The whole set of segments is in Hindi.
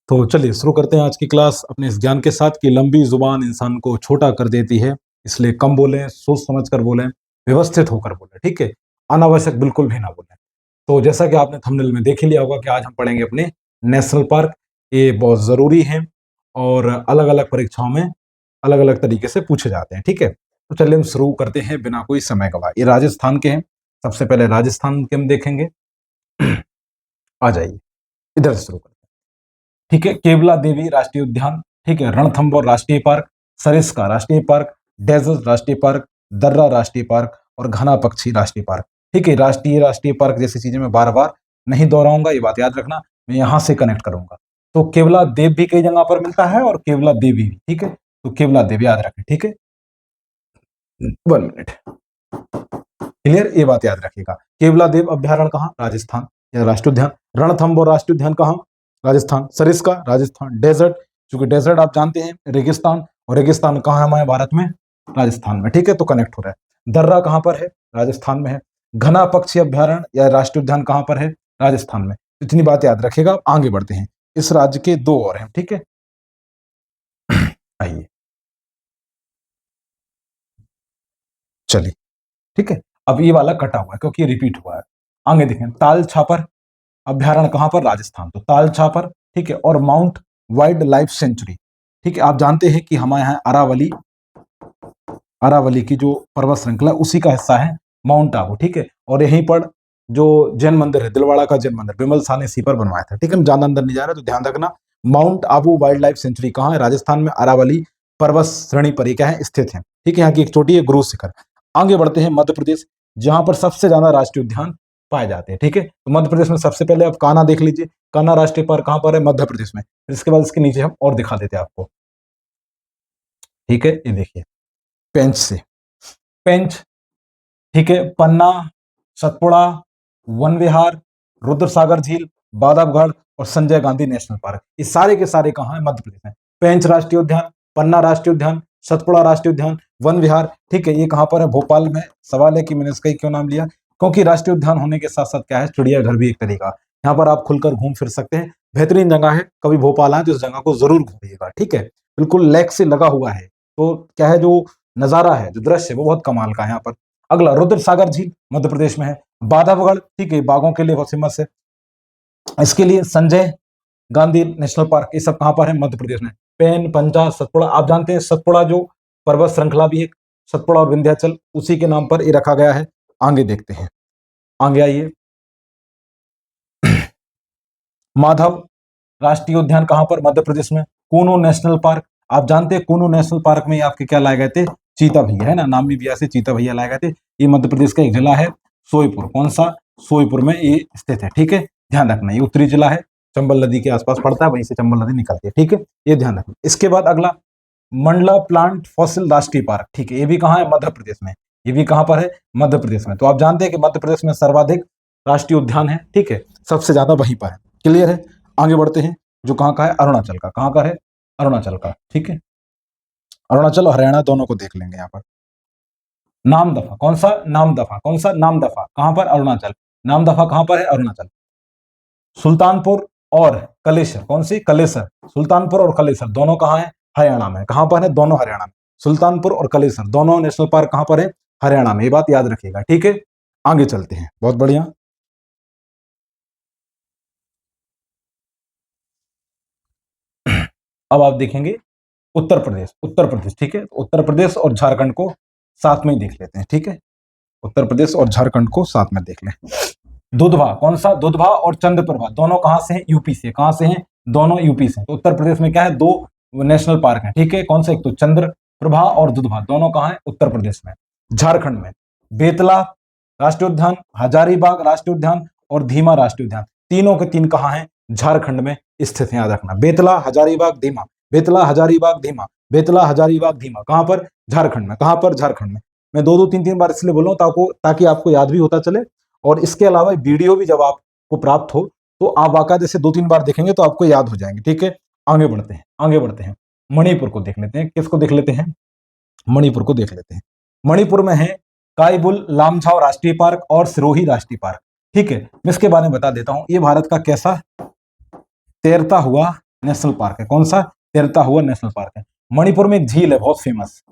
तो चलिए शुरू करते हैं आज की क्लास अपने इस ज्ञान के साथ कि लंबी जुबान इंसान को छोटा कर देती है, इसलिए कम बोलें, सोच समझ कर बोलें, व्यवस्थित होकर बोलें, ठीक है। अनावश्यक बिल्कुल भी ना बोलें। तो जैसा कि आपने थंबनेल में देख ही लिया होगा कि आज हम पढ़ेंगे अपने नेशनल पार्क। ये बहुत ज़रूरी हैं और अलग अलग परीक्षाओं में अलग अलग तरीके से पूछे जाते हैं, ठीक है। तो चलिए हम शुरू करते हैं बिना कोई समय गवाए। ये राजस्थान के हैं। सबसे पहले राजस्थान के हम देखेंगे। आ जाइए, इधर से शुरू करते हैं। ठीक है, केवला देवी राष्ट्रीय उद्यान, ठीक है, रणथंभौर राष्ट्रीय पार्क, सरिस्का राष्ट्रीय पार्क, डेजर्ट राष्ट्रीय पार्क, दर्रा राष्ट्रीय पार्क और घना पक्षी राष्ट्रीय पार्क। ठीक है, राष्ट्रीय पार्क जैसी चीजें मैं बार बार नहीं दोहराऊंगा, ये बात याद रखना, मैं यहां से कनेक्ट करूंगा। तो केवला देव भी कई जगह पर मिलता है और केवला देवी भी, ठीक है। तो केवला देव याद रखें, ठीक है। 1 मिनट, क्लियर, ये बात याद रखिएगा। केवला देव अभ्यारण्य कहाँ? राजस्थान या राष्ट्रीय उद्यान। रणथंभौर राष्ट्रीय उद्यान कहाँ? राजस्थान। सरिस्का राजस्थान। डेजर्ट, चूंकि डेजर्ट आप जानते हैं रेगिस्तान, और रेगिस्तान कहाँ है हमारे भारत में? राजस्थान में, ठीक है, तो कनेक्ट हो रहा है। दर्रा कहाँ पर है? राजस्थान में है। घना पक्षी अभ्यारण्य या राष्ट्रीय उद्यान कहाँ पर है? राजस्थान में। इतनी बात याद रखिएगा। आगे बढ़ते हैं, इस राज्य के 2 और हैं, ठीक है। आइए, चलिए, ठीक है। अब ये वाला कटा हुआ है क्योंकि ये रिपीट हुआ है। आगे देखें, ताल छापर अभ्यारण्य कहां पर? राजस्थान। तो ताल छापर, ठीक है, और माउंट वाइल्ड लाइफ सेंचुरी, ठीक है। आप जानते हैं कि हमारे यहाँ अरावली की जो पर्वत श्रृंखला उसी का हिस्सा है माउंट आबू, ठीक है। और यहीं पर जो जैन मंदिर है, दिलवाड़ा का जैन मंदिर, विमल शाह ने इसी पर बनवाया था, ठीक है। हम ज्यादा अंदर नहीं जा रहे, तो ध्यान रखना। Mount Abu wild life sanctuary कहाँ है? राजस्थान में, अरावली पर्वत श्रेणी पर क्या है? स्थित है, ठीक है। यहाँ की एक चोटी है गुरु शिखर। आगे बढ़ते हैं, मध्य प्रदेश, जहां पर सबसे ज्यादा राष्ट्रीय उद्यान पाए जाते हैं, ठीक है। तो मध्य प्रदेश में सबसे पहले आप कान्हा देख लीजिए। कान्हा राष्ट्रीय पार्क कहां पर है? मध्य प्रदेश में। इसके बाद इसके नीचे हम और दिखा देते हैं आपको, ठीक है। ये देखिए, पेंच, ठीक है, पन्ना, सतपुड़ा, वन विहार, रुद्रसागर झील, बांधवगढ़ और संजय गांधी नेशनल पार्क, ये सारे के सारे कहां है? मध्य प्रदेश में। पेंच राष्ट्रीय उद्यान, पन्ना राष्ट्रीय उद्यान, सतपुड़ा राष्ट्रीय उद्यान, वन विहार, ठीक है, ये कहां पर है? भोपाल में। सवाल है कि मैंने इसका क्यों नाम लिया, क्योंकि राष्ट्रीय उद्यान होने के साथ साथ क्या है? चिड़ियाघर भी एक तरीका। यहाँ पर आप खुलकर घूम फिर सकते हैं, बेहतरीन जगह है। कभी भोपाल आए तो इस जगह को जरूर घूमिएगा, ठीक है। बिल्कुल लेक से लगा हुआ है, तो क्या है, जो नजारा है, जो दृश्य है, वो बहुत कमाल का है यहाँ पर। अगला, रुद्र सागर झील मध्य प्रदेश में है। बांधवगढ़, ठीक है, बाघों के लिए बहुत फेमस है। इसके लिए संजय गांधी नेशनल पार्क, ये सब कहां पर है? मध्य प्रदेश में। पेन, पंजा, सतपुड़ा, आप जानते हैं सतपुड़ा जो पर्वत श्रृंखला भी है, सतपुड़ा और विंध्याचल, उसी के नाम पर ये रखा गया है। आगे देखते हैं, आगे आइए। माधव राष्ट्रीय उद्यान कहां पर? मध्य प्रदेश में। कूनो नेशनल पार्क, आप जानते हैं कूनो नेशनल पार्क में आपके क्या लाए गए थे? चीता भैया, है ना, नामी बिया से चीता भैया लाए गए थे। ये मध्य प्रदेश का एक जिला है, सोईपुर। कौन सा? सोईपुर में ये स्थित है, ठीक है। ध्यान रखना, ये उत्तरी जिला है, चंबल नदी के आसपास पड़ता है, वहीं से चंबल नदी निकलती है, ठीक है, ये ध्यान रखना। इसके बाद अगला, मंडला प्लांट फॉसिल राष्ट्रीय पार्क, ठीक है, ये भी कहाँ है? मध्य प्रदेश में। ये भी कहां पर है? मध्य प्रदेश में। तो आप जानते हैं कि मध्य प्रदेश में सर्वाधिक राष्ट्रीय उद्यान है, ठीक है, सबसे ज्यादा वहीं पर है। क्लियर है? आगे बढ़ते हैं, जो कहाँ का है? अरुणाचल का। कहाँ का है? अरुणाचल का, ठीक है। अरुणाचल और हरियाणा दोनों को देख लेंगे यहाँ पर। नामदफा, कौन सा? नामदफा, कौन सा? नामदफा, कहां पर? अरुणाचल। नामदफा कहां पर है? अरुणाचल। सुल्तानपुर और कलेसर, कौन सी? कलेसर। सुल्तानपुर और कलेसर दोनों कहां है? हरियाणा में। कहां पर है? दोनों हरियाणा में। सुल्तानपुर और कलेसर दोनों नेशनल पार्क कहां पर है? हरियाणा में। ये बात याद रखिएगा, ठीक है। आगे चलते हैं, बहुत बढ़िया। अब आप देखेंगे उत्तर प्रदेश, ठीक है। उत्तर प्रदेश और झारखंड को साथ में ही देख लेते हैं, ठीक है। उत्तर प्रदेश और झारखंड को साथ में देख लें। दुधवा, कौन सा? दुधवा और चंद्रप्रभा दोनों कहां से हैं? यूपी से। कहां से हैं? दोनों यूपी से। तो उत्तर प्रदेश में क्या है? 2 नेशनल पार्क हैं, ठीक है। कौन से? एक तो चंद्रप्रभा और दुधवा, दोनों कहां है? उत्तर प्रदेश में। झारखंड में बेतला राष्ट्रीय उद्यान, हजारीबाग राष्ट्रीय उद्यान और धीमा राष्ट्रीय उद्यान, तीनों के तीन कहां हैं? झारखंड में स्थित है, याद रखना। बेतला, हजारीबाग, धीमा, बेतला, हजारीबाग, धीमा, बेतला, हजारीबाग, धीमा, कहां पर? झारखंड में। कहां पर? झारखंड में। मैं 2-2 3-3 बार इसलिए बोल रहा हूं ताकि आपको याद भी होता चले, और इसके अलावा वीडियो भी जब आपको प्राप्त हो तो आप वाकई जैसे 2-3 बार देखेंगे तो आपको याद हो जाएंगे, ठीक है। आगे बढ़ते हैं, आगे बढ़ते हैं। मणिपुर को देख लेते हैं। किसको देख लेते हैं? मणिपुर को देख लेते हैं। मणिपुर में है काइबुल लामझाओ राष्ट्रीय पार्क और सिरोही राष्ट्रीय पार्क, ठीक है। मैं इसके बारे में बता देता हूं। ये भारत का कैसा? तैरता हुआ नेशनल पार्क है। कौन सा? तैरता हुआ नेशनल पार्क है। मणिपुर में एक झील है बहुत फेमस,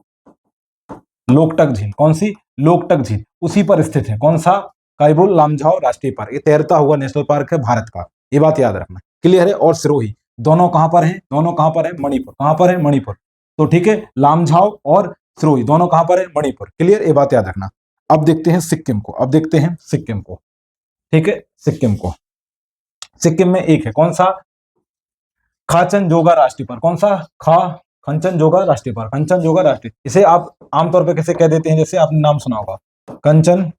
लोकटक झील। कौन सी? लोकटक झील, उसी पर स्थित है। कौन सा? काइबुल लामझाओ राष्ट्रीय पार्क। ये तैरता हुआ नेशनल पार्क है भारत का, ये बात याद रखना। क्लियर है? और सिरोही दोनों कहां पर है? दोनों कहां पर है? मणिपुर। कहां पर है? मणिपुर। तो ठीक है, लामझाओ और सिरोही दोनों कहां पर है? मणिपुर। क्लियर? ये बात याद रखना। अब देखते हैं सिक्किम को, अब देखते हैं सिक्किम को। ठीक है, सिक्किम को, सिक्किम में एक है। कौन सा? खाचनजोगा राष्ट्रीय पार्क। कौन सा? कंचनजोगा राष्ट्रीय पार्क। कंचनजोगा राष्ट्रीय, इसे आप आमतौर पर कैसे कह देते हैं, जैसे आपने नाम सुना होगा कंचनजंगा।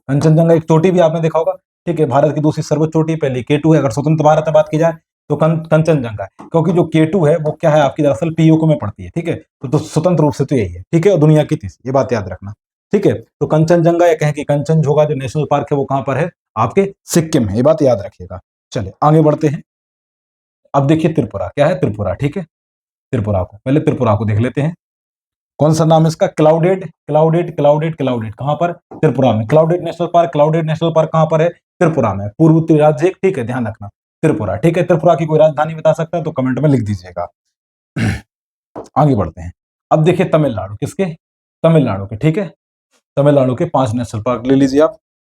कंचनजंगा एक चोटी भी आपने देखा होगा। ठीक है, भारत की दूसरी सर्वोच्च चोटी, पहली केटू है। अगर स्वतंत्र भारत में बात की जाए तो कंचनजंगा है, क्योंकि जो केटू है वो क्या है आपकी, दरअसल पीओके में पड़ती है। ठीक है, तो स्वतंत्र रूप से तो यही है। ठीक है, और दुनिया की तीसरी, ये बात याद रखना। ठीक है, तो कंचनजंगा या कहें कि कंचनजोगा जो नेशनल पार्क है वो कहां पर है? आपके सिक्किम है, ये बात याद रखिएगा। चलिए आगे बढ़ते हैं। अब देखिए त्रिपुरा, क्या है? त्रिपुरा। ठीक है, त्रिपुरा को, पहले त्रिपुरा को देख लेते हैं। कौन सा नाम है इसका? Clouded, clouded, clouded, clouded. कहां पर? त्रिपुरा में। Clouded national park, clouded national park कहां पर है? त्रिपुरा में। पूर्वोत्तर राज्य, ठीक है, ध्यान रखना त्रिपुरा। ठीक है, त्रिपुरा की कोई राजधानी बता सकता है तो कमेंट में लिख दीजिएगा। आगे बढ़ते हैं। अब देखिए तमिलनाडु, किसके? तमिलनाडु के। ठीक है, तमिलनाडु के 5 नेशनल पार्क ले लीजिए आप।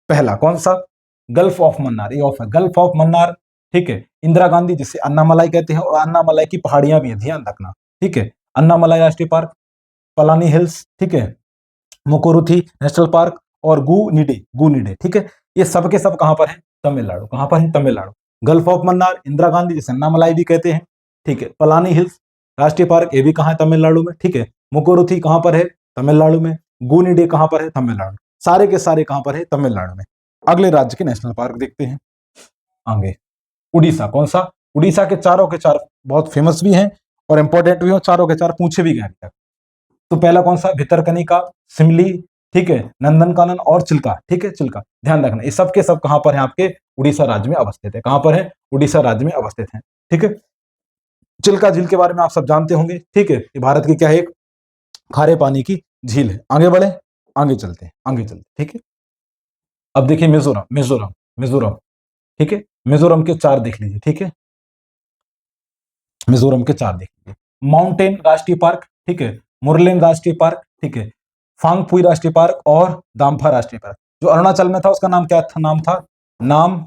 पहला कौन सा? गल्फ ऑफ मन्नार, ये ऑफ है, गल्फ ऑफ मन्नार। ठीक है, इंदिरा गांधी जिसे अन्नामलाई कहते हैं, और अन्नामलाई की पहाड़ियां भी हैं, ध्यान रखना। ठीक है, अन्नामलाई राष्ट्रीय पार्क, पलानी हिल्स, ठीक है, मुकुरुथी नेशनल पार्क और गुनिडे। ठीक है, ये सब के सब कहां पर है? तमिलनाडु। कहां पर है? तमिलनाडु। गल्फ ऑफ मन्नार, इंदिरा गांधी जिसे अन्नामलाई भी कहते हैं। ठीक है, पलानी हिल्स राष्ट्रीय पार्क, ये भी कहां है? तमिलनाडु में। ठीक है, मुकुरुथी कहां पर है? तमिलनाडु में। गुनिडे कहां पर है? तमिलनाडु। सारे के सारे कहां पर है? तमिलनाडु में। अगले राज्य के नेशनल पार्क देखते हैं। आगे उड़ीसा। कौन सा? उड़ीसा के चार बहुत फेमस भी हैं और इंपॉर्टेंट भी हो, चारों के चार पूछे भी गए अभी तक। तो पहला कौन सा? भितरकनिका, सिमली, ठीक है, नंदनकानन और चिल्का। ठीक है, चिल्का, ध्यान रखना। ये सब के सब कहां पर है? आपके उड़ीसा राज्य में अवस्थित है। कहां पर है? उड़ीसा राज्य में अवस्थित है। ठीक है, चिल्का झील के बारे में आप सब जानते होंगे। ठीक है, ये भारत की क्या है? एक खारे पानी की झील है। आगे बढ़े, आगे चलते हैं, आगे चलते। ठीक है, अब देखिए मिजोरम, मिजोरम, मिजोरम। ठीक है, मिजोरम के 4 देख लीजिए। ठीक है, मिजोरम के 4 देख लीजिए। माउंटेन राष्ट्रीय पार्क, ठीक है, मुरलेन राष्ट्रीय पार्क, ठीक है, फांगपुई राष्ट्रीय पार्क और दाम्फा राष्ट्रीय पार्क। जो अरुणाचल में था उसका नाम क्या था? नाम था नाम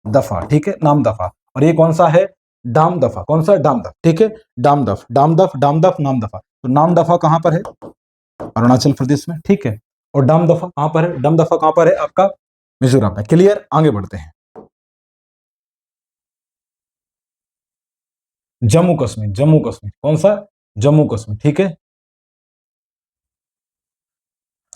दफा। ठीक है, नाम दफा। और ये कौन सा है? डाम दफा। कौन सा? डाम दफ। ठीक है, डाम दफ, डाम दफ, डाम दफ, नाम दफा। तो नाम दफा कहां पर है? अरुणाचल प्रदेश में। ठीक है, और डाम दफा कहां पर है? डाम दफा कहां पर है? आपका मिजोरम में। क्लियर? आगे बढ़ते हैं। जम्मू कश्मीर, जम्मू कश्मीर। कौन सा? जम्मू कश्मीर। ठीक है,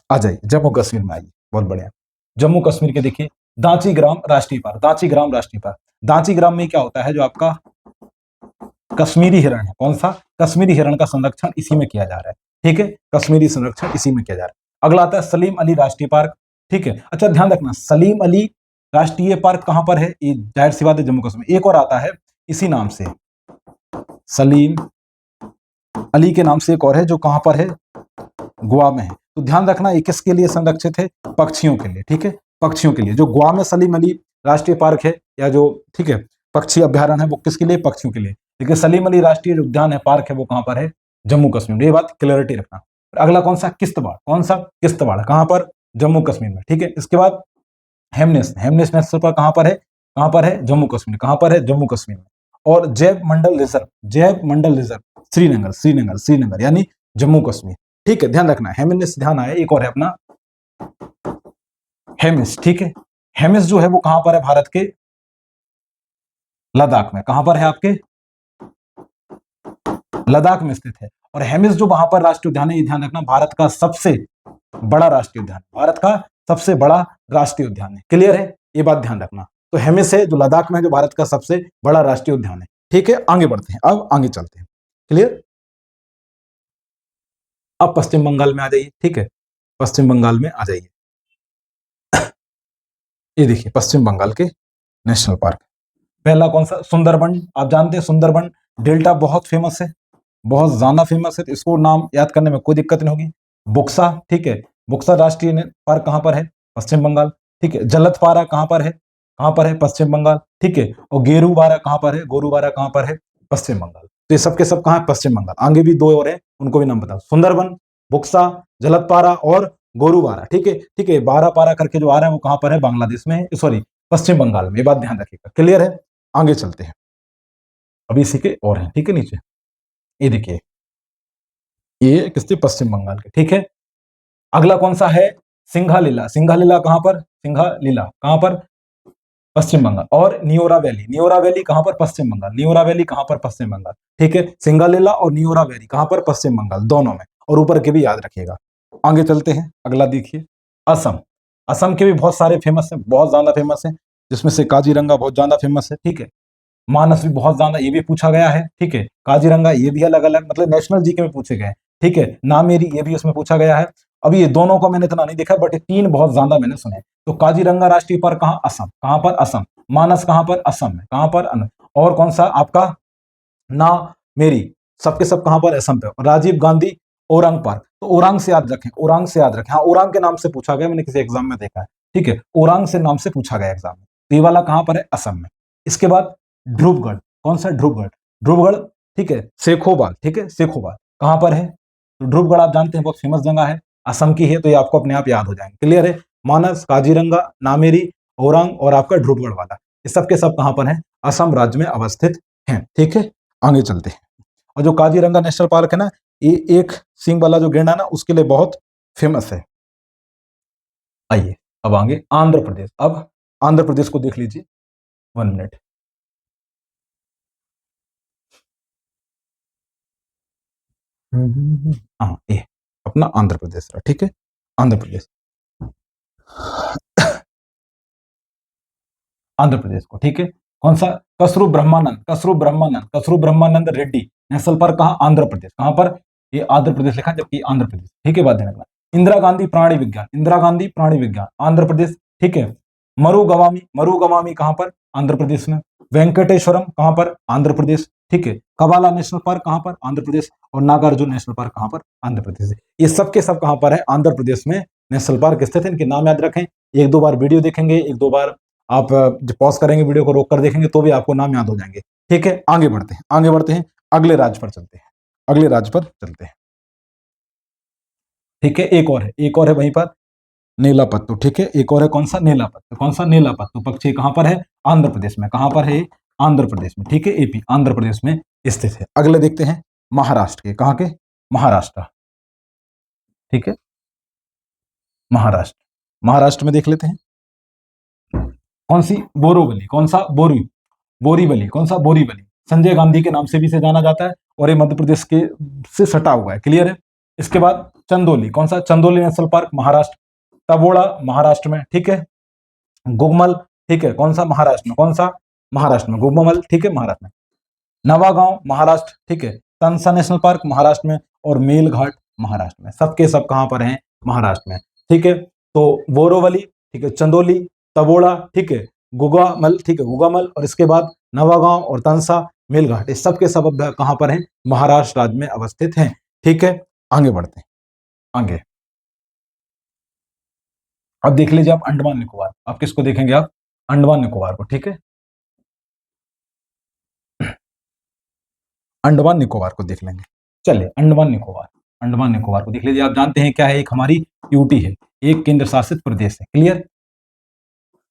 आ जाइए जम्मू कश्मीर में, आइए, बहुत बढ़िया। जम्मू कश्मीर के देखिए दांची ग्राम राष्ट्रीय पार्क, दांची ग्राम राष्ट्रीय पार्क। दांची ग्राम में क्या होता है? जो आपका कश्मीरी हिरण है। कौन सा? कश्मीरी हिरण का संरक्षण इसी में किया जा रहा है। ठीक है, कश्मीरी संरक्षण इसी में किया जा रहा है। अगला आता है सलीम अली राष्ट्रीय पार्क। ठीक है, अच्छा ध्यान रखना, सलीम अली राष्ट्रीय पार्क कहां पर है? ये जाहिर सी बात है जम्मू कश्मीर। एक और आता है इसी नाम से, सलीम अली के नाम से एक और है, जो कहां पर है? गोवा में है। तो ध्यान रखना, ये किसके लिए संरक्षित है? पक्षियों के लिए। ठीक है, पक्षियों के लिए। जो गोवा में सलीम अली राष्ट्रीय पार्क है, या जो, ठीक है, पक्षी अभ्यारण्य है, वो किसके लिए? पक्षियों के लिए। लेकिन सलीम अली राष्ट्रीय उद्यान है, पार्क है, वो कहां पर है? जम्मू कश्मीर में। ये बात क्लियरिटी रखना। अगला कौन सा? किश्तवाड़। कौन सा? किश्तवाड़ कहां पर? जम्मू कश्मीर में। ठीक है, इसके बाद हेमनेस, हेमनेस नेशनल पार्क कहां पर है? कहां पर है? जम्मू कश्मीर। कहां पर है? जम्मू कश्मीर में। और जैव मंडल रिजर्व, जैव मंडल रिजर्व श्रीनगर, श्रीनगर, श्रीनगर यानी जम्मू कश्मीर। ठीक है, ध्यान रखना, हेमनेस ध्यान आया। एक और है अपना हेमिस। ठीक है, हेमिस जो है वो कहां पर है? भारत के लद्दाख में। कहां पर है? आपके लद्दाख में स्थित है। और हेमिस जो वहां पर राष्ट्रीय उद्यान है, ये ध्यान रखना, भारत का सबसे बड़ा राष्ट्रीय उद्यान, भारत का सबसे बड़ा राष्ट्रीय उद्यान है। क्लियर है? ये बात ध्यान रखना। तो हेमिस है जो लद्दाख में है, जो भारत का सबसे बड़ा राष्ट्रीय उद्यान है। ठीक है, आगे बढ़ते हैं, अब आगे चलते हैं। क्लियर? अब पश्चिम बंगाल में आ जाइए। ठीक है, पश्चिम बंगाल में आ जाइए। ये देखिए पश्चिम बंगाल के नेशनल पार्क। पहला कौन सा? सुंदरबन। आप जानते हैं सुंदरबन डेल्टा बहुत फेमस है, बहुत ज्यादा फेमस है, तो इसको नाम याद करने में कोई दिक्कत नहीं होगी। बुक्सा, ठीक है, बुक्सा राष्ट्रीय पार्क कहां पर है? पश्चिम बंगाल। ठीक है, जलतपारा कहां पर है? कहां पर है? पश्चिम बंगाल, ठीक है। और गेरुबारा कहां पर है? गोरुबारा कहां पर है? पश्चिम बंगाल। तो ये सब के सब कहां है? पश्चिम बंगाल। आगे भी दो और है, उनको भी नाम बताओ। सुंदरबन, बुक्सा, जलदपारा और गोरुबारा, ठीक है, ठीक है। बारापारा करके जो आ रहा है वो कहां पर है? बांग्लादेश में है, सॉरी पश्चिम बंगाल में। ये बात ध्यान रखिएगा, क्लियर है। आगे चलते हैं, अभी इसी के और हैं, ठीक है। नीचे ये देखिए, ये किसके? पश्चिम बंगाल के, ठीक है। अगला कौन सा है? सिंघालीला। सिंघालीला कहां पर? सिंघालीला कहां पर? पश्चिम बंगाल। और नियोरा वैली, नियोरा वैली कहां पर? पश्चिम बंगाल। नियोरा वैली कहां पर? पश्चिम बंगाल, ठीक है। सिंघालीला और नियोरा वैली कहां पर? पश्चिम बंगाल, दोनों में। और ऊपर के भी याद रखिएगा। आगे चलते हैं, अगला देखिए, असम। असम के भी बहुत सारे फेमस हैं, बहुत ज्यादा फेमस हैं, जिसमें से काजीरंगा बहुत ज्यादा फेमस है, ठीक है। मानस भी बहुत ज्यादा, ये भी पूछा गया है, ठीक है। काजीरंगा ये भी अलग अलग, मतलब नेशनल जीके में पूछे गए हैं, ठीक है। नामेरी ये भी उसमें पूछा गया है। अभी ये दोनों को मैंने इतना नहीं देखा, बट ये तीन बहुत ज्यादा मैंने सुने। तो काजीरंगा राष्ट्रीय पार्क कहाँ? असम। कहां पर? असम। मानस कहां पर? असम में। कहां पर? और कौन सा आपका? ना मेरी, सबके सब कहां पर? असम पे। राजीव गांधी ओरांग पार्क, तो ओरांग से याद रखें, ओरांग से याद रखें। हाँ, ओरांग के नाम से पूछा गया, मैंने किसी एग्जाम में देखा है, ठीक है। ओरांग से नाम से पूछा गया एग्जाम में। तो ये वाला कहां पर है? असम में। इसके बाद ध्रुवगढ़, कौन सा? ध्रुवगढ़, ध्रुवगढ़, ठीक है। शेखोबाल, ठीक है, शेखोबाल कहां पर है? तो ध्रुवगढ़ आप जानते हैं बहुत फेमस जगह है, असम की है, तो ये आपको अपने आप याद हो जाएंगे, क्लियर है। मानस, काजीरंगा, नामेरी, ओरांग और आपका ध्रुवगढ़ वाला, ये सब के सब कहां पर है? असम राज्य में अवस्थित हैं, ठीक है। आगे चलते हैं, और जो काजीरंगा नेशनल पार्क है ना, ये एक सिंग वाला जो गेंडा ना, उसके लिए बहुत फेमस है। आइए अब आगे आंध्र प्रदेश। अब आंध्र प्रदेश को देख लीजिए, 1 मिनट। हाँ, ये अपना आंध्र प्रदेश रहा, ठीक है। आंध्र प्रदेश, आंध्र प्रदेश को, ठीक है। कौन सा? कसरू ब्रह्मानंद, कसरू ब्रह्मानंद, कसरू ब्रह्मानंद रेड्डी नेशनल पार्क कहां? आंध्र प्रदेश। कहां पर? ये आंध्र प्रदेश लिखा है, जबकि आंध्र प्रदेश, ठीक है। बात ध्यान रखना। इंदिरा गांधी प्राणी विज्ञान, इंदिरा गांधी प्राणी विज्ञान, आंध्र प्रदेश, ठीक है। मरुगवामी, मरुगवामी कहां पर? आंध्र प्रदेश में। वेंकटेश्वरम कहां पर? आंध्र प्रदेश, ठीक है। कबाला नेशनल पार्क कहां पर? आंध्र प्रदेश। और नागार्जुन नेशनल पार्क कहां पर? आंध्र प्रदेश। ये सब के सब कहां पर है? आंध्र प्रदेश में नेशनल पार्क स्थित है। इनके नाम याद रखें, एक दो बार वीडियो देखेंगे, एक दो बार आप जब पॉज करेंगे वीडियो को रोक कर देखेंगे तो भी आपको नाम याद हो जाएंगे, ठीक है। आगे बढ़ते हैं, आगे बढ़ते हैं, अगले राज्य पर चलते हैं, अगले राज्य पर चलते हैं, ठीक है। एक और है, एक और है वहीं पर, नेलापत्तू, ठीक है। एक और है, कौन सा? नेलापत्तू। कौन सा? नेलापत्तू पक्षी कहां पर है? आंध्र प्रदेश में। कहां पर है? आंध्र प्रदेश में, ठीक है। एपी, आंध्र प्रदेश में स्थित है। अगले देखते हैं महाराष्ट्र के, कहां के? महाराष्ट्र, ठीक है। महाराष्ट्र, महाराष्ट्र में देख लेते हैं, कौन सी? बोरोवली। कौन सा? बोरीवली। कौन सा? बोरीवली। संजय गांधी के नाम से भी इसे जाना जाता है, और ये मध्य प्रदेश के से सटा हुआ है, क्लियर है। इसके बाद चंदोली, कौन सा? Chandoli National Park, Maharashtra. तबोड़ा, महाराष्ट्र में, ठीक है। गुगमल, ठीक है, कौन सा? महाराष्ट्र में। कौन सा? महाराष्ट्र में, गुगमल, ठीक है, महाराष्ट्र में। नवागांव, महाराष्ट्र, ठीक है। तंसा नेशनल पार्क, महाराष्ट्र में। और मेलघाट, महाराष्ट्र में। सबके सब कहां पर हैं? महाराष्ट्र में, ठीक है। तो बोरोवली, ठीक है, चंदोली, तबोड़ा, ठीक है, गुगामल, ठीक है, गुगामल, और इसके बाद नवागांव और तंसा, मेलघाट, इस सब के सब अब कहां पर हैं? महाराष्ट्र राज्य में अवस्थित हैं, ठीक है। आगे बढ़ते हैं, आगे अब देख लीजिए आप अंडमान निकोबार। आप किसको देखेंगे? आप अंडमान निकोबार को, ठीक है। अंडमान निकोबार को देख लेंगे, चलिए। अंडमान निकोबार, अंडमान निकोबार को देख लीजिए। आप जानते हैं क्या है? एक हमारी यूटी है, एक केंद्र शासित प्रदेश है, क्लियर।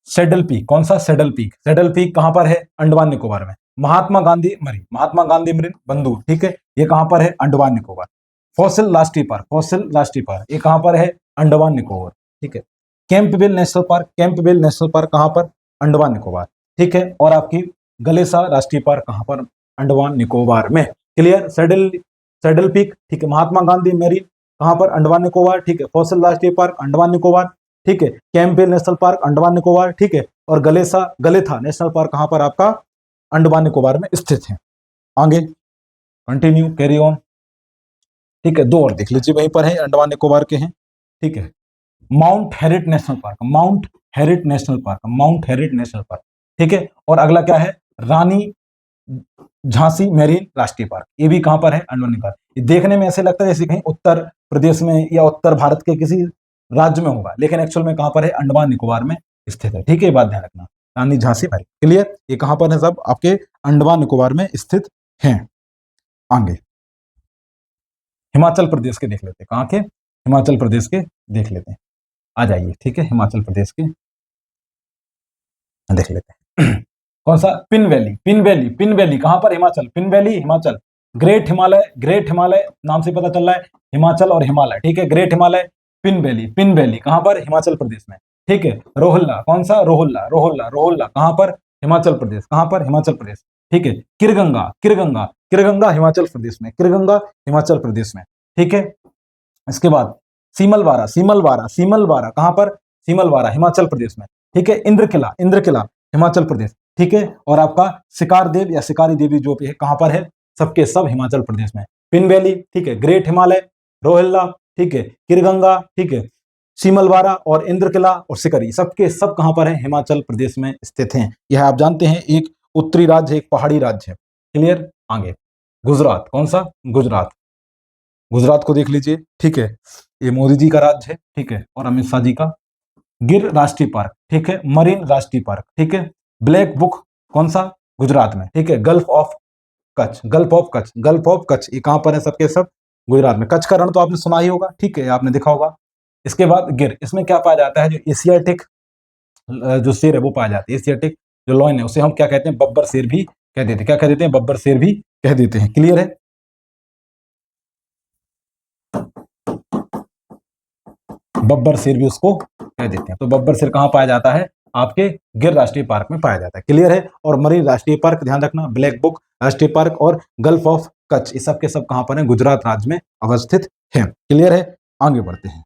सेडल पीक, कौन सा? सेडल पीक, सेडल पीक कहां पर है? अंडमान निकोबार में। महात्मा गांधी मरी, महात्मा गांधी मरीन बंदूक, ठीक है, ये कहां पर है? अंडमान निकोबार। फॉसिल राष्ट्रीय पार्क, फॉसिल राष्ट्रीय पार्क, ये कहां पर है? अंडमान निकोबार, ठीक है। Campbell national park, Campbell national park कहां पर? अंडमान निकोबार, ठीक है। और आपकी गलेसा राष्ट्रीय पार्क कहां पर? अंडमान निकोबार में, क्लियर। सेडल, सेडल पीक, ठीक है। महात्मा गांधी मेरी कहां पर? अंडमान निकोबार, ठीक है। फॉसिल राष्ट्रीय पार्क अंडमान निकोबार, ठीक है। Campbell national park Andaman Nicobar, ठीक है। और गलेथा नेशनल पार्क कहां पर? आपका अंडमान निकोबार में स्थित है। आगे कंटिन्यू, कैरी ऑन, ठीक है। दो और देख लीजिए, वहीं पर है, अंडमान निकोबार के हैं, ठीक है। Mount Harriet National Park, Mount Harriet National Park, Mount Harriet National Park, ठीक है। और अगला क्या है? रानी झांसी मेरीन राष्ट्रीय पार्क, ये भी कहां पर है? अंडमान निकोबार। ये देखने में ऐसे लगता है जैसे कहीं उत्तर प्रदेश में या उत्तर भारत के किसी राज्य में होगा, लेकिन एक्चुअल में कहां पर है? अंडमान निकोबार में स्थित है, ठीक है। बात ध्यान रखना। रानी झांसी बाई। क्लियर, ये कहां पर है? सब आपके अंडमान निकोबार में स्थित हैं। आगे हिमाचल प्रदेश के देख लेते हैं, कहां के? हिमाचल प्रदेश के देख लेते हैं, आ जाइए। ठीक है, हिमाचल प्रदेश के देख लेते हैं। कौन सा? Pin valley. Pin valley, pin valley कहां पर? Himachal. Pin valley Himachal. Great Himalaya, great Himalaya नाम से पता चल रहा है, हिमाचल और हिमालय। ठीक है, great Himalaya, pin valley. Pin valley कहां पर? हिमाचल प्रदेश में। ठीक है, रोहल्ला, कौन सा? रोहल्ला, रोहल्ला, रोहल्ला कहां पर? हिमाचल प्रदेश। कहां पर? हिमाचल प्रदेश। ठीक है, किरगंगा, किरगंगा, किरगंगा हिमाचल प्रदेश में, किरगंगा हिमाचल प्रदेश में। ठीक है, इसके बाद सीमलवारा, सीमलवारा, सीमलवारा कहां पर? सीमलवारा हिमाचल प्रदेश में। ठीक है, इंद्र किला, इंद्र किला हिमाचल प्रदेश। ठीक है, और आपका शिकार देव या शिकारी देवी जो भी है कहां पर है? सबके सब हिमाचल प्रदेश में। पिन वैली, ठीक है, ग्रेट हिमालय, रोहिल्ला, ठीक है, किरगंगा, ठीक है, सीमलवारा और इंद्र किला और सिकरी सबके सब कहां पर है? हिमाचल प्रदेश में स्थित हैं। यह आप जानते हैं एक उत्तरी राज्य, एक पहाड़ी राज्य है। क्लियर, आगे गुजरात, कौन सा? गुजरात। गुजरात को देख लीजिए। ठीक है, ये मोदी जी का राज्य है। ठीक है, और अमित शाह जी का। गिर राष्ट्रीय पार्क, ठीक है, मरीन राष्ट्रीय पार्क। ठीक है, ब्लैक बुक कौन सा? गुजरात में। ठीक है, gulf of Kutch, gulf of Kutch, gulf of Kutch ये कहां पर है? सबके सब गुजरात में। कच्छ का रण तो आपने सुना ही होगा। ठीक है, आपने देखा होगा। इसके बाद गिर, इसमें क्या पाया जाता है? जो एशियाटिक जो शेर है वो पाया जाता है, एशियाटिक जो लॉयन है उसे हम क्या कहते हैं? बब्बर शेर भी कह देते हैं। क्या कह देते हैं? बब्बर शेर भी कह देते हैं। क्लियर है, बब्बर शेर भी उसको कह देते हैं। तो बब्बर शेर कहां पाया जाता है? आपके गिर राष्ट्रीय पार्क में पाया जाता है। क्लियर है, और मरीन राष्ट्रीय पार्क ध्यान रखना, ब्लैक बुक राष्ट्रीय पार्क और गल्फ ऑफ कच्छ ये सब के सब कहां पर है? गुजरात राज्य में अवस्थित है। क्लियर है, आगे बढ़ते हैं,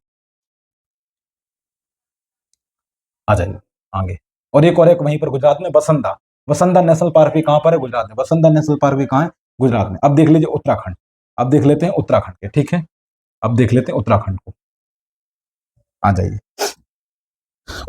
आ जाइए आगे। और एक वहीं पर गुजरात में बसंदा, बसंदा नेशनल पार्क भी कहां पर है? गुजरात में। बसंदा नेशनल पार्क भी कहां है? गुजरात में। अब देख लीजिए उत्तराखंड, अब देख लेते हैं उत्तराखंड के। ठीक है, अब देख लेते हैं उत्तराखंड को, आ जाइए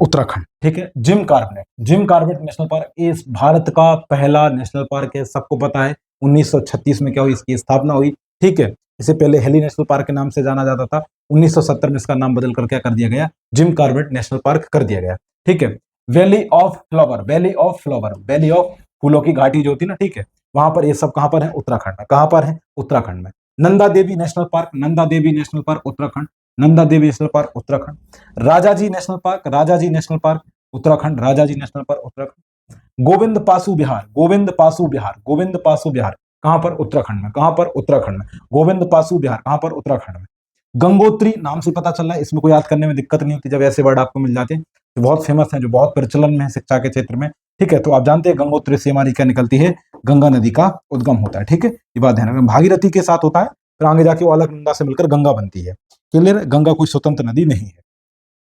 उत्तराखंड। ठीक है, Jim Corbett, Jim Corbett national park इस भारत का पहला नेशनल पार्क है, सबको पता है। 1936 में क्या हुई? इसकी स्थापना हुई। ठीक है, इसे पहले हेली नेशनल पार्क के नाम से जाना जाता था। 1970 में इसका नाम बदल कर क्या कर दिया गया? जिम कार्बेट नेशनल पार्क कर दिया गया। ठीक है, valley of flower, valley of flower, valley of फूलों की घाटी जो होती है ना, ठीक है, वहां पर ये सब कहां पर है? उत्तराखंड में। कहां पर है? उत्तराखंड में। Nanda Devi National Park, Nanda Devi National Park Uttarakhand, Nanda Devi National Park Uttarakhand. Rajaji National Park, Rajaji National Park Uttarakhand, Rajaji National Park Uttarakhand. Govind Pashu Vihar, Govind Pashu Vihar, Govind Pashu Vihar कहां पर? उत्तराखंड में। कहां पर? उत्तराखंड में। गोविंद पासु बिहार कहां पर? उत्तराखंड में। गंगोत्री नाम से पता चल रहा है, इसमें कोई याद करने में दिक्कत नहीं होती जब ऐसे वर्ड आपको मिल जाते हैं, जो बहुत फेमस है, जो बहुत प्रचलन में है शिक्षा के क्षेत्र में। ठीक है, तो आप जानते हैं गंगोत्री से हमारी क्या निकलती है? गंगा नदी का उद्गम होता है। ठीक है, ये बात ध्यान रखना। भागीरथी के साथ होता है, फिर आगे जाके वो अलकनंदा से मिलकर गंगा बनती है। क्लियर, गंगा कोई स्वतंत्र नदी नहीं है,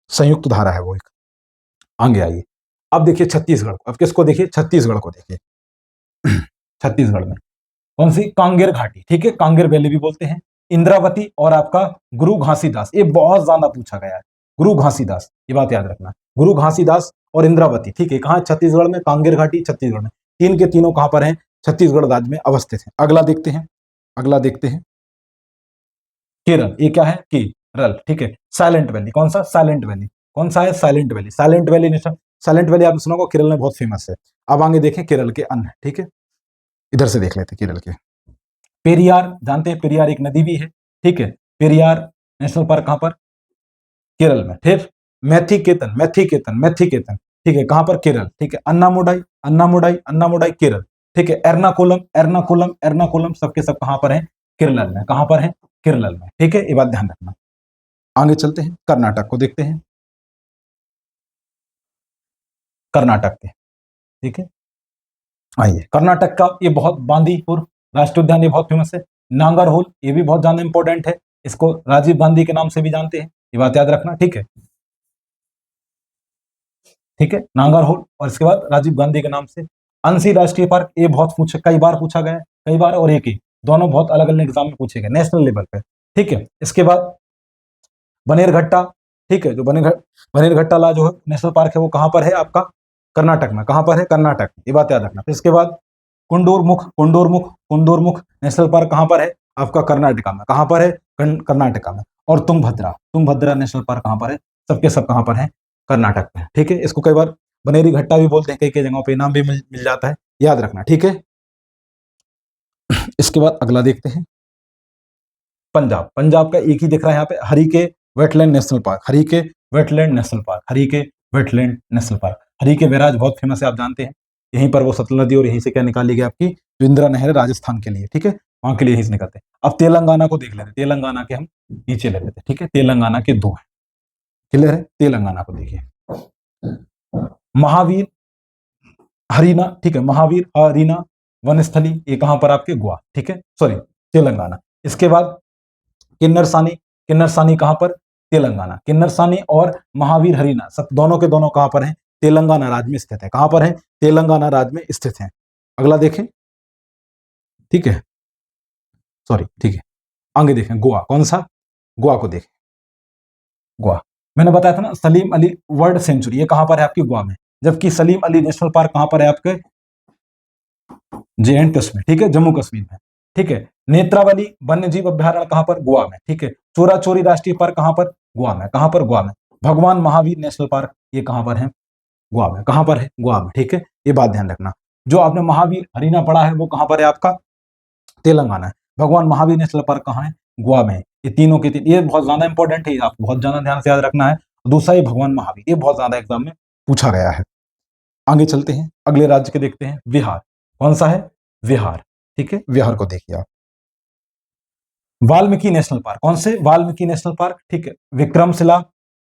संयुक्त धारा है वो एक। आगे आइए, अब देखिए छत्तीसगढ़ को। अब किसको देखिए? छत्तीसगढ़ को देखिए। छत्तीसगढ़ में कौन सी? कांगेर घाटी। ठीक है, कांगेर वैली भी बोलते हैं। इंद्रावती और आपका गुरु घासीदास, ये बहुत ज्यादा पूछा गया है। गुरु घासीदास, ये बात याद रखना, गुरु घासीदास और इंद्रावती। ठीक है, कहां? छत्तीसगढ़ में। कांगेर घाटी छत्तीसगढ़ में। तीन के तीनों कहां पर हैं? छत्तीसगढ़ राज्य में अवस्थित है। अगला देखते हैं, अगला देखते हैं केरल। ये क्या है? केरल। ठीक है, साइलेंट वैली, कौन सा? Silent valley. कौन सा है? Silent valley. Silent valley national, silent valley आपने सुना होगा, केरल में बहुत फेमस है। अब आगे देखें केरल के अन्य। ठीक है, इधर से देख लेते हैं केरल के। पेरियार, जानते हैं पेरियार एक नदी भी है। ठीक है, पेरियार नेशनल पार्क कहां पर? केरल में। फिर मैथीकेतन, मैथीकेतन, मैथीकेतन, ठीक है, कहां पर? केरल। ठीक है, अन्नामुडाई, अन्नामुडाई, अन्नामुडाई केरल। ठीक है, एर्नाकुलम, एर्नाकुलम, एर्नाकुलम सबके सब कहां पर है? केरल में। कहां पर है? केरल में। ठीक है, ये बात ध्यान रखना। आगे चलते हैं, कर्नाटक को देखते हैं, कर्नाटक के। ठीक है, आइए कर्नाटक का ये बहुत बांदीपुर राष्ट्रीय उद्यान ये बहुत फेमस है। नांगरहोल ये भी बहुत ज्यादा इंपॉर्टेंट है, इसको राजीव गांधी के नाम से भी जानते हैं, ये बात याद रखना। ठीक है, ठीक है, नांगरहोल और इसके बाद राजीव गांधी के नाम से। अंसी राष्ट्रीय पार्क ये बहुत कई बार पूछा गया है, कई बार और एक ही, दोनों बहुत अलग अलग एग्जाम में पूछे गए नेशनल लेवल पे। ठीक है, इसके बाद बनेरघट्टा। ठीक है, जो बनेरघट्टा ला जो है नेशनल पार्क है वो कहां पर है? आपका कर्नाटक में। कहां पर है? कर्नाटक, ये बात याद रखना। फिर इसके बाद कुंडूरमुख, कुंडूरमुख, कुंडूरमुख नेशनल पार्क कहां पर है? आपका कर्नाटका में। कहां पर है? कर्नाटका में। और तुंगभद्रा, तुंगभद्रा नेशनल पार्क कहां पर है? सबके सब कहां पर है? कर्नाटक में। ठीक है, इसको कई बार बनेरी घट्टा भी बोलते हैं, कई कई जगहों पे नाम भी मिल जाता है, याद रखना, ठीक है। इसके बाद अगला देखते हैं पंजाब। पंजाब का एक ही दिख रहा है यहाँ पे, Harike wetland national park, Harike wetland national park, Harike wetland national park. Harike barrage बहुत फेमस है, आप जानते हैं, यहीं पर वो सतलज नदी और यहीं से क्या निकाली गई आपकी जो इंदिरा नहर है राजस्थान के लिए, ठीक है, वहां के लिए यहीं से निकलते हैं। अब तेलंगाना को देख लेते, तेलंगाना के हम नीचे ले लेते, ठीक है, तेलंगाना के दो है, क्लियर है। तेलंगाना को देखिए, महावीर हरीना, ठीक है, महावीर हरीना वनस्थली, ये कहां पर आपके गोवा, ठीक है, सॉरी तेलंगाना। इसके बाद किन्नरसानी, किन्नरसानी कहां पर, तेलंगाना। किन्नरसानी और महावीर हरीना सब दोनों के दोनों कहां पर हैं, तेलंगाना राज्य में स्थित है, कहां पर है, तेलंगाना राज्य में स्थित है। अगला देखें, ठीक है, सॉरी, ठीक है, आगे देखें गोवा, कौन सा, गोवा को देखें, गोवा मैंने बताया था ना सलीम अली वर्ल्ड सेंचुरी, ये कहां पर है आपकी गोवा में, जबकि सलीम अली नेशनल पार्क कहां पर है आपके जे एंड कश्मीर, ठीक है, जम्मू कश्मीर में, ठीक है। नेत्रावली वन्य जीव अभ्यारण्य कहां पर, गोवा में, ठीक है। चोरा चोरी राष्ट्रीय पार्क कहां पर, गोवा में, कहां पर, गोवा में। भगवान महावीर नेशनल पार्क ये कहां पर है, गोवा में, कहां पर है, गोवा में, ठीक है, ये बात ध्यान रखना। जो आपने महावीर हरीना पढ़ा है वो कहां पर है आपका, तेलंगाना है। भगवान महावीर नेशनल पार्क कहां है, गोवा में। ये तीनों के तीन, ये बहुत ज्यादा इंपॉर्टेंट है, आपको बहुत ज्यादा ध्यान से याद रखना है। दूसरा ये भगवान महावीर, ये बहुत ज्यादा एग्जाम में पूछा गया है। आगे चलते हैं, अगले राज्य के देखते हैं, बिहार, कौन सा है, बिहार, ठीक है, बिहार को देखिए आप। वाल्मीकि नेशनल पार्क, कौन से, वाल्मीकि नेशनल पार्क, ठीक है, विक्रमशिला,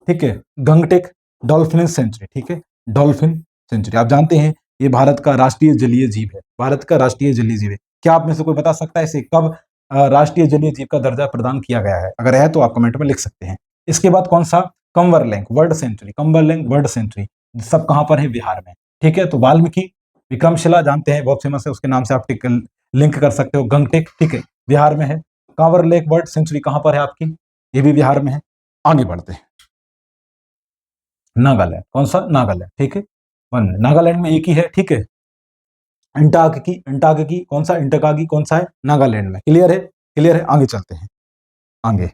ठीक है, गंगटेक डॉल्फिन सेंचुरी, ठीक है, डॉल्फिन सेंचुरी। आप जानते हैं ये भारत का राष्ट्रीय जलीय जीव है, भारत का राष्ट्रीय जलीय जीव है। क्या आप में से कोई बता सकता है इसे कब राष्ट्रीय जलीय जीव का दर्जा प्रदान किया गया है, अगर है तो आप कमेंट में लिख सकते हैं। इसके बाद कौन सा, कंवरलेंक वर्ल्ड सेंचुरी, कंवरलेंक वर्ल्ड सेंचुरी, सब कहां पर है, बिहार में, ठीक है। तो वाल्मीकि, विक्रमशिला जानते हैं बहुत फेमस है, उसके नाम से आप लिंक कर सकते हो, गंगटेक, ठीक है, बिहार में है। कांवर लेक बर्ड सेंचुरी कहां पर है आपकी, ये भी बिहार में है। आगे बढ़ते हैं, नागालैंड, कौन सा, नागालैंड, ठीक है, नागालैंड में एक ही है, ठीक है, इंटाकी, इंटाकी, कौन सा, इंटकागी कौन सा है, नागालैंड में, क्लियर है, क्लियर है। आगे चलते हैं, आगे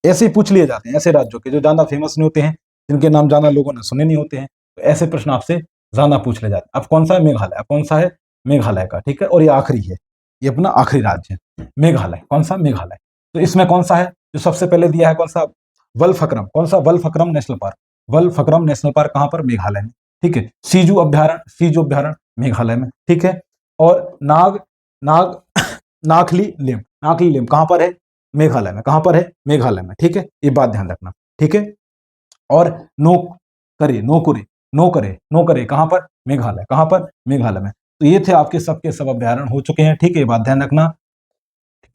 ऐसे ही पूछ लिए जाते हैं, ऐसे राज्यों के जो ज्यादा फेमस नहीं होते हैं, जिनके नाम ज्यादा लोगों ने सुने नहीं होते हैं, तो ऐसे प्रश्न आपसे ज्यादा पूछ ले जाते हैं। अब कौन सा है, मेघालय, अब कौन सा है, मेघालय का, ठीक है, और ये आखिरी है, ये अपना आखिरी राज्य है, मेघालय, कौन सा, मेघालय। तो इसमें कौन सा है जो सबसे पहले दिया है, कौन सा, वलफक्रम, कौन सा, वलफक्रम नेशनल पार्क, वलफक्रम नेशनल पार्क कहां पर, मेघालय में, ठीक है। सीजू अभ्यारण्य, सीजू अभ्यारण्य मेघालय में, ठीक है। और नाग नाग नाखली लिम, नाखली लिम कहां पर है, मेघालय में, कहां पर है, मेघालय में, ठीक है, ये बात ध्यान रखना, ठीक है। और नो करे, नोकुरे, नो करे, नो करे कहां पर, मेघालय, कहां पर, मेघालय में। तो ये थे आपके सबके सब अभ्यारण्य हो चुके हैं, ठीक है, ये बात ध्यान रखना,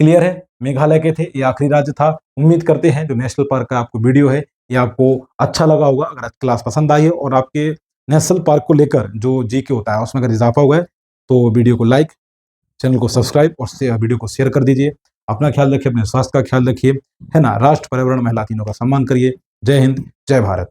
क्लियर है। मेघालय के थे, ये आखिरी राज्य था। उम्मीद करते हैं जो नेशनल पार्क का आपको वीडियो है ये आपको अच्छा लगा होगा। अगर क्लास पसंद आई है और आपके नेशनल पार्क को लेकर जो जीके होता है उसमें अगर इजाफा हुआ है तो वीडियो को लाइक, चैनल को सब्सक्राइब और वीडियो को शेयर कर दीजिए। अपना ख्याल रखिए, अपने स्वास्थ्य का ख्याल रखिए, है ना। राष्ट्र, पर्यावरण, महिला तीनों का सम्मान करिए। जय हिंद, जय भारत।